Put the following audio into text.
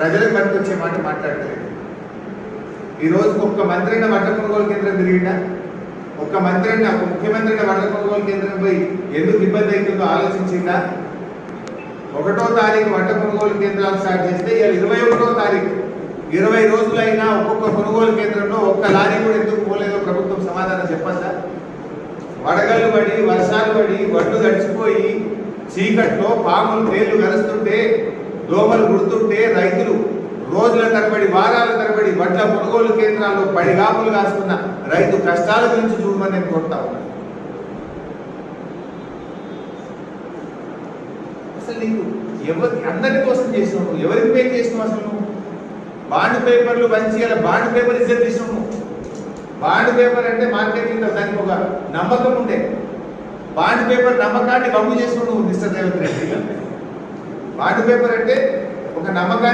ప్రజలకు పనికొచ్చే మాట మాట్లాడలేదు. ఈ రోజు ఒక్క మంత్రి అయిన వడ్ల కొనుగోలు కేంద్రం తిరిగిందా? ఒక్క మంత్రి అయిన ఒక ముఖ్యమంత్రి అయిన వడ్ల కొనుగోలు కేంద్రం పోయి ఎందుకు ఇబ్బంది అవుతుందో ఆలోచించిందా? 1వ తారీఖు వడ్ల కొనుగోలు కేంద్రాలు స్టార్ట్ చేస్తే ఇవాళ 21వ తారీఖు 20 రోజులైనా ఒక్కొక్క కొనుగోలు కేంద్రంలో ఒక్క లారీ కూడా ఎందుకు పోలేదో ప్రభుత్వం సమాధానం చెప్పద్దా? వడగళ్ళు పడి వర్షాలు పడి వడ్లు తడిచిపోయి చీకట్లో పాములు తేళ్లు కలుస్తుంటే దోమలు గుడుతుంటే రైతులు రోజుల తరబడి వారాల తరబడి వడ్ల కొనుగోలు కేంద్రాల్లో పడిగాపులు కాస్తున్న రైతు కష్టాల గురించి చూడమని నేను కోరుతా ఉన్నాను. అసలు నీకు అందరి కోసం చేసినావు, ఎవరికి పే చేసినావు? అసలు నువ్వు బాండ్ పేపర్లు మంచి బాండ్ పేపర్ ఇజ్జత్ తీసినావు. బాండ్ పేపర్ అంటే మార్కెటింగ్ దానికి ఒక నమ్మకం ఉండే. బాండ్ పేపర్ నమ్మకాన్ని బొమ్మ చేసినావు నువ్వు mister Revanth Reddy. Bond paper అంటే ఒక నమ్మకాన్ని